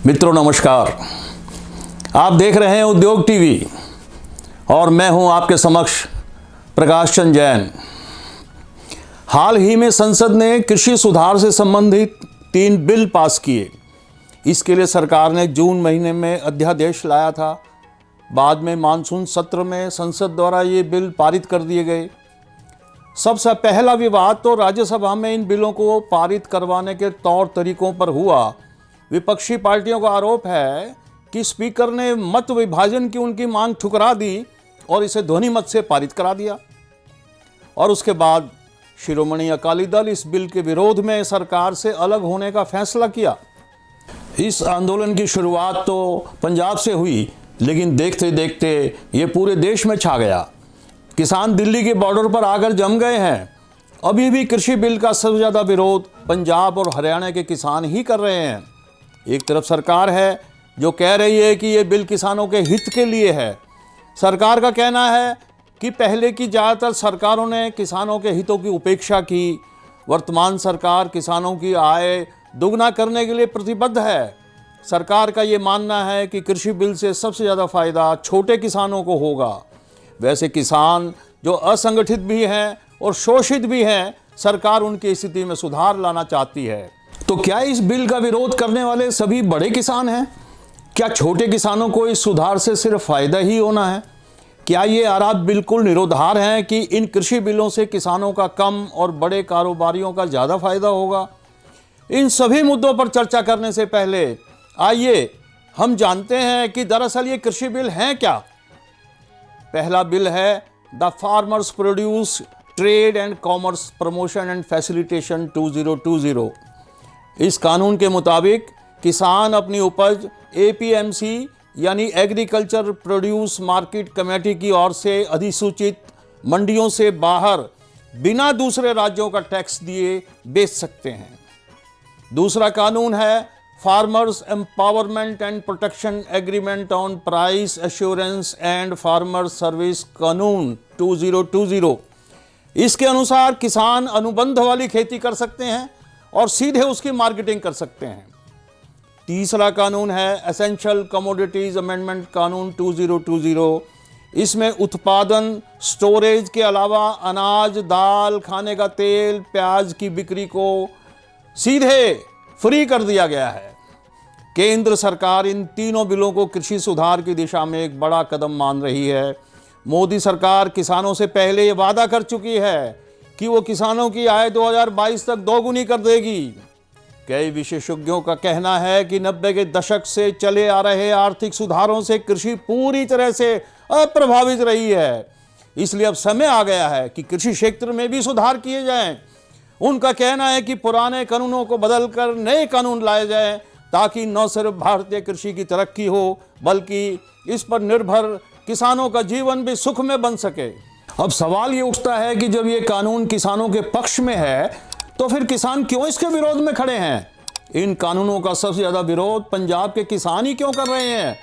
मित्रों नमस्कार। आप देख रहे हैं उद्योग टीवी और मैं हूं आपके समक्ष प्रकाश चंद जैन। हाल ही में संसद ने कृषि सुधार से संबंधित 3 बिल पास किए। इसके लिए सरकार ने जून महीने में अध्यादेश लाया था। बाद में मानसून सत्र में संसद द्वारा ये बिल पारित कर दिए गए। सबसे पहला विवाद तो राज्यसभा में इन बिलों को पारित करवाने के तौर तरीकों पर हुआ। विपक्षी पार्टियों का आरोप है कि स्पीकर ने मत विभाजन की उनकी मांग ठुकरा दी और इसे ध्वनि मत से पारित करा दिया। और उसके बाद शिरोमणि अकाली दल इस बिल के विरोध में सरकार से अलग होने का फैसला किया। इस आंदोलन की शुरुआत तो पंजाब से हुई, लेकिन देखते देखते ये पूरे देश में छा गया। किसान दिल्ली के बॉर्डर पर आकर जम गए हैं। अभी भी कृषि बिल का सबसे ज़्यादा विरोध पंजाब और हरियाणा के किसान ही कर रहे हैं। एक तरफ सरकार है जो कह रही है कि ये बिल किसानों के हित के लिए है। सरकार का कहना है कि पहले की ज़्यादातर सरकारों ने किसानों के हितों की उपेक्षा की। वर्तमान सरकार किसानों की आय दुगना करने के लिए प्रतिबद्ध है। सरकार का ये मानना है कि कृषि बिल से सबसे ज़्यादा फायदा छोटे किसानों को होगा। वैसे किसान जो असंगठित भी हैं और शोषित भी हैं, सरकार उनकी स्थिति में सुधार लाना चाहती है। तो क्या इस बिल का विरोध करने वाले सभी बड़े किसान हैं? क्या छोटे किसानों को इस सुधार से सिर्फ फायदा ही होना है? क्या ये आरोप बिल्कुल निराधार हैं कि इन कृषि बिलों से किसानों का कम और बड़े कारोबारियों का ज़्यादा फायदा होगा? इन सभी मुद्दों पर चर्चा करने से पहले आइए हम जानते हैं कि दरअसल ये कृषि बिल हैं क्या। पहला बिल है the farmers produce trade and commerce promotion and facilitation 2020। इस कानून के मुताबिक किसान अपनी उपज एपीएमसी यानी एग्रीकल्चर प्रोड्यूस मार्केट कमेटी की ओर से अधिसूचित मंडियों से बाहर बिना दूसरे राज्यों का टैक्स दिए बेच सकते हैं। दूसरा कानून है farmers empowerment and protection agreement on price assurance and farmer service कानून 2020। इसके अनुसार किसान अनुबंध वाली खेती कर सकते हैं और सीधे उसकी मार्केटिंग कर सकते हैं। तीसरा कानून है एसेंशियल कमोडिटीज अमेंडमेंट कानून 2020। इसमें उत्पादन स्टोरेज के अलावा अनाज, दाल, खाने का तेल, प्याज की बिक्री को सीधे फ्री कर दिया गया है। केंद्र सरकार इन तीनों बिलों को कृषि सुधार की दिशा में एक बड़ा कदम मान रही है। मोदी सरकार किसानों से पहले ये वादा कर चुकी है कि वो किसानों की आय 2022 तक दोगुनी कर देगी। कई विशेषज्ञों का कहना है कि 90 के दशक से चले आ रहे आर्थिक सुधारों से कृषि पूरी तरह से अप्रभावित रही है। इसलिए अब समय आ गया है कि कृषि क्षेत्र में भी सुधार किए जाएं। उनका कहना है कि पुराने कानूनों को बदलकर नए कानून लाए जाएं, ताकि न सिर्फ भारतीय कृषि की तरक्की हो, बल्कि इस पर निर्भर किसानों का जीवन भी सुख में बन सके। अब सवाल ये उठता है कि जब ये कानून किसानों के पक्ष में है, तो फिर किसान क्यों इसके विरोध में खड़े हैं? इन कानूनों का सबसे ज़्यादा विरोध पंजाब के किसान ही क्यों कर रहे हैं?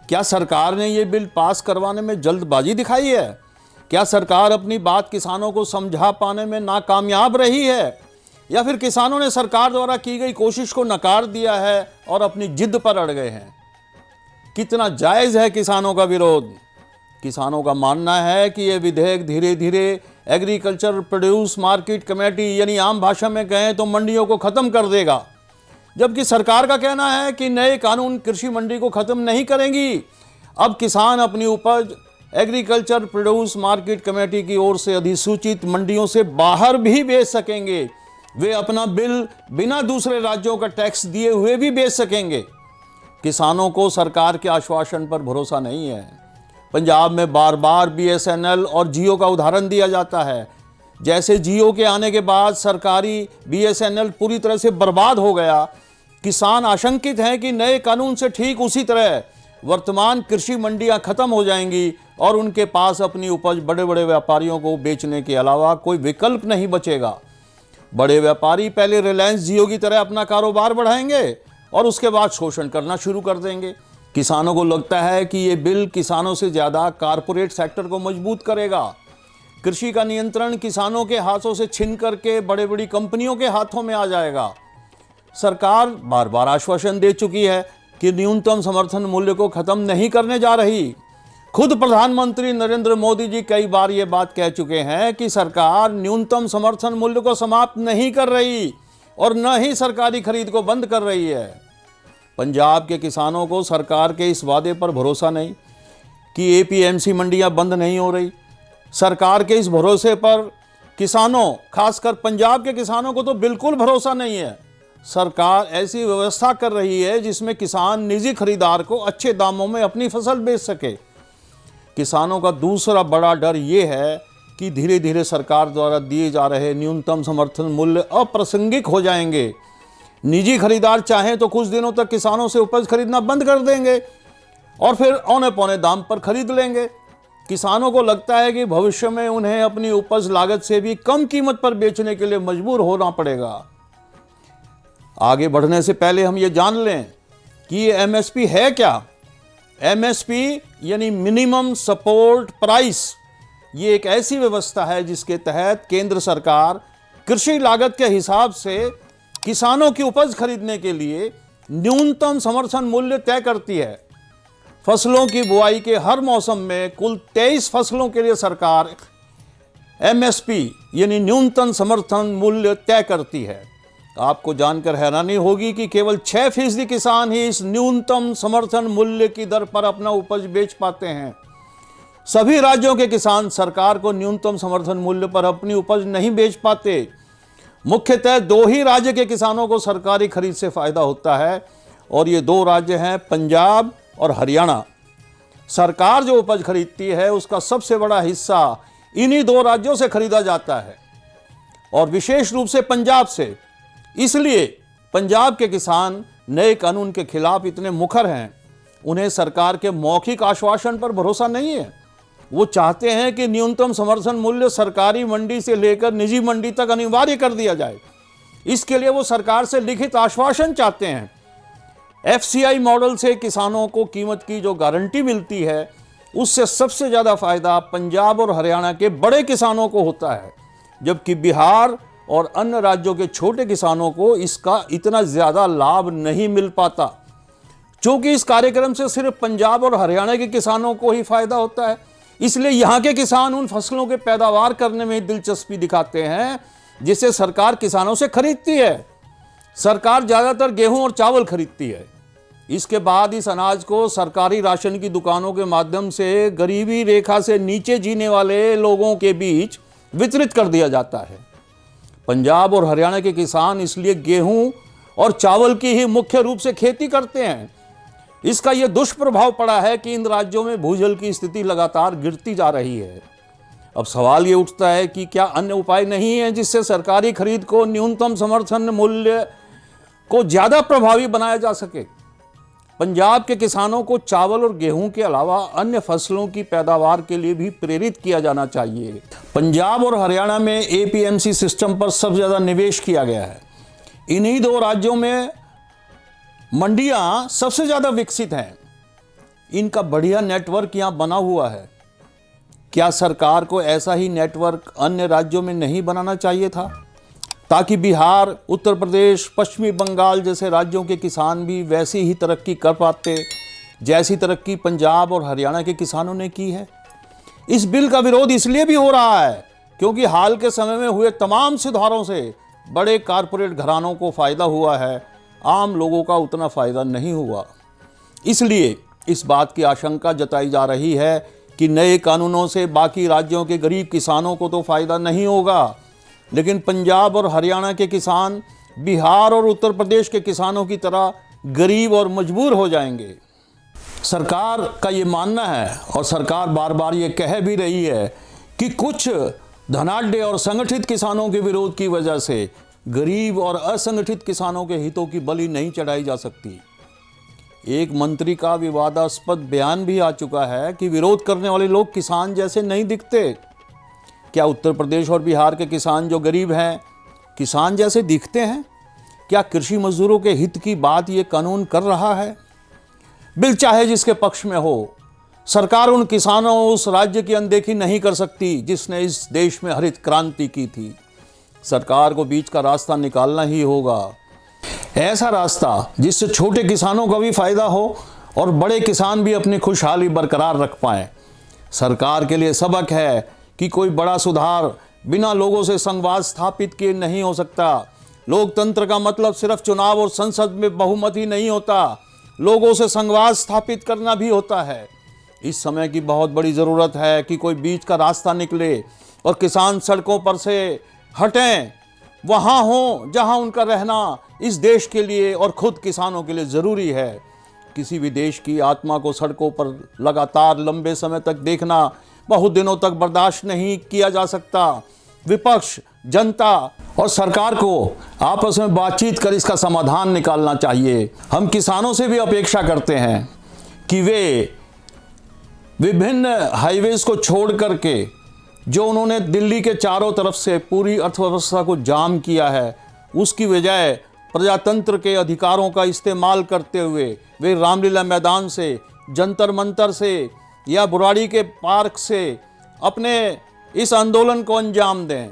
क्या सरकार ने ये बिल पास करवाने में जल्दबाजी दिखाई है? क्या सरकार अपनी बात किसानों को समझा पाने में नाकामयाब रही है, या फिर किसानों ने सरकार द्वारा की गई कोशिश को नकार दिया है और अपनी जिद पर अड़ गए हैं? कितना जायज़ है किसानों का विरोध? किसानों का मानना है कि यह विधेयक धीरे धीरे एग्रीकल्चर प्रोड्यूस मार्केट कमेटी यानी आम भाषा में कहें तो मंडियों को ख़त्म कर देगा, जबकि सरकार का कहना है कि नए कानून कृषि मंडी को ख़त्म नहीं करेंगी। अब किसान अपनी उपज एग्रीकल्चर प्रोड्यूस मार्केट कमेटी की ओर से अधिसूचित मंडियों से बाहर भी बेच सकेंगे। वे अपना बिल बिना दूसरे राज्यों का टैक्स दिए हुए भी बेच सकेंगे। किसानों को सरकार के आश्वासन पर भरोसा नहीं है। पंजाब में बार बार बीएसएनएल और जियो का उदाहरण दिया जाता है। जैसे जियो के आने के बाद सरकारी बीएसएनएल पूरी तरह से बर्बाद हो गया। किसान आशंकित हैं कि नए कानून से ठीक उसी तरह वर्तमान कृषि मंडियां खत्म हो जाएंगी और उनके पास अपनी उपज बड़े बड़े व्यापारियों को बेचने के अलावा कोई विकल्प नहीं बचेगा। बड़े व्यापारी पहले रिलायंस जियो की तरह अपना कारोबार बढ़ाएंगे और उसके बाद शोषण करना शुरू कर देंगे। किसानों को लगता है कि ये बिल किसानों से ज़्यादा कारपोरेट सेक्टर को मजबूत करेगा। कृषि का नियंत्रण किसानों के हाथों से छीन करके बड़े बड़ी कंपनियों के हाथों में आ जाएगा। सरकार बार बार आश्वासन दे चुकी है कि न्यूनतम समर्थन मूल्य को खत्म नहीं करने जा रही। खुद प्रधानमंत्री नरेंद्र मोदी जी कई बार ये बात कह चुके हैं कि सरकार न्यूनतम समर्थन मूल्य को समाप्त नहीं कर रही और न ही सरकारी खरीद को बंद कर रही है। पंजाब के किसानों को सरकार के इस वादे पर भरोसा नहीं कि एपीएमसी मंडियां बंद नहीं हो रही। सरकार के इस भरोसे पर किसानों, खासकर पंजाब के किसानों को तो बिल्कुल भरोसा नहीं है। सरकार ऐसी व्यवस्था कर रही है जिसमें किसान निजी खरीदार को अच्छे दामों में अपनी फसल बेच सके। किसानों का दूसरा बड़ा डर ये है कि धीरे धीरे सरकार द्वारा दिए जा रहे न्यूनतम समर्थन मूल्य अप्रासंगिक हो जाएंगे। निजी खरीदार चाहें तो कुछ दिनों तक किसानों से उपज खरीदना बंद कर देंगे और फिर औने पौने दाम पर खरीद लेंगे। किसानों को लगता है कि भविष्य में उन्हें अपनी उपज लागत से भी कम कीमत पर बेचने के लिए मजबूर होना पड़ेगा। आगे बढ़ने से पहले हम ये जान लें कि ये एमएसपी है क्या। एमएसपी यानी मिनिमम सपोर्ट प्राइस, ये एक ऐसी व्यवस्था है जिसके तहत केंद्र सरकार कृषि लागत के हिसाब से किसानों की उपज खरीदने के लिए न्यूनतम समर्थन मूल्य तय करती है। फसलों की बुआई के हर मौसम में कुल 23 फसलों के लिए सरकार एमएसपी यानी न्यूनतम समर्थन मूल्य तय करती है। आपको जानकर हैरानी होगी कि केवल 6% किसान ही इस न्यूनतम समर्थन मूल्य की दर पर अपना उपज बेच पाते हैं। सभी राज्यों के किसान सरकार को न्यूनतम समर्थन मूल्य पर अपनी उपज नहीं बेच पाते। मुख्यतः 2 ही राज्य के किसानों को सरकारी खरीद से फायदा होता है और ये 2 राज्य हैं पंजाब और हरियाणा। सरकार जो उपज खरीदती है उसका सबसे बड़ा हिस्सा इन्हीं 2 राज्यों से खरीदा जाता है और विशेष रूप से पंजाब से। इसलिए पंजाब के किसान नए कानून के खिलाफ इतने मुखर हैं। उन्हें सरकार के मौखिक आश्वासन पर भरोसा नहीं है। वो चाहते हैं कि न्यूनतम समर्थन मूल्य सरकारी मंडी से लेकर निजी मंडी तक अनिवार्य कर दिया जाए। इसके लिए वो सरकार से लिखित आश्वासन चाहते हैं। एफसीआई मॉडल से किसानों को कीमत की जो गारंटी मिलती है उससे सबसे ज़्यादा फायदा पंजाब और हरियाणा के बड़े किसानों को होता है, जबकि बिहार और अन्य राज्यों के छोटे किसानों को इसका इतना ज़्यादा लाभ नहीं मिल पाता। क्योंकि इस कार्यक्रम से सिर्फ पंजाब और हरियाणा के किसानों को ही फायदा होता है, इसलिए यहाँ के किसान उन फसलों के पैदावार करने में दिलचस्पी दिखाते हैं जिसे सरकार किसानों से खरीदती है। सरकार ज़्यादातर गेहूं और चावल खरीदती है। इसके बाद इस अनाज को सरकारी राशन की दुकानों के माध्यम से गरीबी रेखा से नीचे जीने वाले लोगों के बीच वितरित कर दिया जाता है। पंजाब और हरियाणा के किसान इसलिए गेहूं और चावल की ही मुख्य रूप से खेती करते हैं। इसका यह दुष्प्रभाव पड़ा है कि इन राज्यों में भूजल की स्थिति लगातार गिरती जा रही है। अब सवाल ये उठता है कि क्या अन्य उपाय नहीं है जिससे सरकारी खरीद को न्यूनतम समर्थन मूल्य को ज़्यादा प्रभावी बनाया जा सके। पंजाब के किसानों को चावल और गेहूं के अलावा अन्य फसलों की पैदावार के लिए भी प्रेरित किया जाना चाहिए। पंजाब और हरियाणा में एपीएमसी सिस्टम पर सबसे ज़्यादा निवेश किया गया है। इन्हीं 2 राज्यों में मंडियां सबसे ज़्यादा विकसित हैं। इनका बढ़िया नेटवर्क यहाँ बना हुआ है। क्या सरकार को ऐसा ही नेटवर्क अन्य राज्यों में नहीं बनाना चाहिए था, ताकि बिहार, उत्तर प्रदेश, पश्चिमी बंगाल जैसे राज्यों के किसान भी वैसी ही तरक्की कर पाते जैसी तरक्की पंजाब और हरियाणा के किसानों ने की है। इस बिल का विरोध इसलिए भी हो रहा है क्योंकि हाल के समय में हुए तमाम सुधारों से बड़े कारपोरेट घरानों को फ़ायदा हुआ है, आम लोगों का उतना फ़ायदा नहीं हुआ। इसलिए इस बात की आशंका जताई जा रही है कि नए कानूनों से बाकी राज्यों के गरीब किसानों को तो फ़ायदा नहीं होगा, लेकिन पंजाब और हरियाणा के किसान बिहार और उत्तर प्रदेश के किसानों की तरह गरीब और मजबूर हो जाएंगे। सरकार का ये मानना है और सरकार बार बार ये कह भी रही है कि कुछ धनाढ्य और संगठित किसानों के विरोध की वजह से गरीब और असंगठित किसानों के हितों की बलि नहीं चढ़ाई जा सकती। एक मंत्री का विवादास्पद बयान भी आ चुका है कि विरोध करने वाले लोग किसान जैसे नहीं दिखते। क्या उत्तर प्रदेश और बिहार के किसान जो गरीब हैं किसान जैसे दिखते हैं? क्या कृषि मजदूरों के हित की बात ये कानून कर रहा है? बिल चाहे जिसके पक्ष में हो, सरकार उन किसानों, उस राज्य की अनदेखी नहीं कर सकती जिसने इस देश में हरित क्रांति की थी। सरकार को बीच का रास्ता निकालना ही होगा। ऐसा रास्ता जिससे छोटे किसानों का भी फायदा हो और बड़े किसान भी अपनी खुशहाली बरकरार रख पाएं। सरकार के लिए सबक है कि कोई बड़ा सुधार बिना लोगों से संवाद स्थापित किए नहीं हो सकता। लोकतंत्र का मतलब सिर्फ चुनाव और संसद में बहुमत ही नहीं होता, लोगों से संवाद स्थापित करना भी होता है। इस समय की बहुत बड़ी ज़रूरत है कि कोई बीच का रास्ता निकले और किसान सड़कों पर से हटें, वहाँ हो जहाँ उनका रहना इस देश के लिए और खुद किसानों के लिए ज़रूरी है। किसी भी देश की आत्मा को सड़कों पर लगातार लंबे समय तक देखना बहुत दिनों तक बर्दाश्त नहीं किया जा सकता। विपक्ष, जनता और सरकार को आपस में बातचीत कर इसका समाधान निकालना चाहिए। हम किसानों से भी अपेक्षा करते हैं कि वे विभिन्न हाईवेज को छोड़ करके जो उन्होंने दिल्ली के चारों तरफ से पूरी अर्थव्यवस्था को जाम किया है, उसकी बजाय प्रजातंत्र के अधिकारों का इस्तेमाल करते हुए वे रामलीला मैदान से, जंतर मंतर से या बुराड़ी के पार्क से अपने इस आंदोलन को अंजाम दें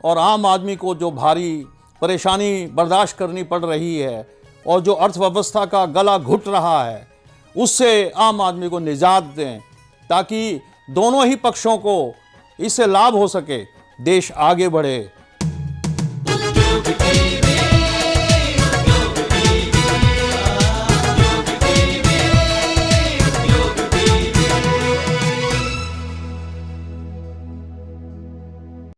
और आम आदमी को जो भारी परेशानी बर्दाश्त करनी पड़ रही है और जो अर्थव्यवस्था का गला घुट रहा है, उससे आम आदमी को निजात दें, ताकि दोनों ही पक्षों को इससे लाभ हो सके, देश आगे बढ़े।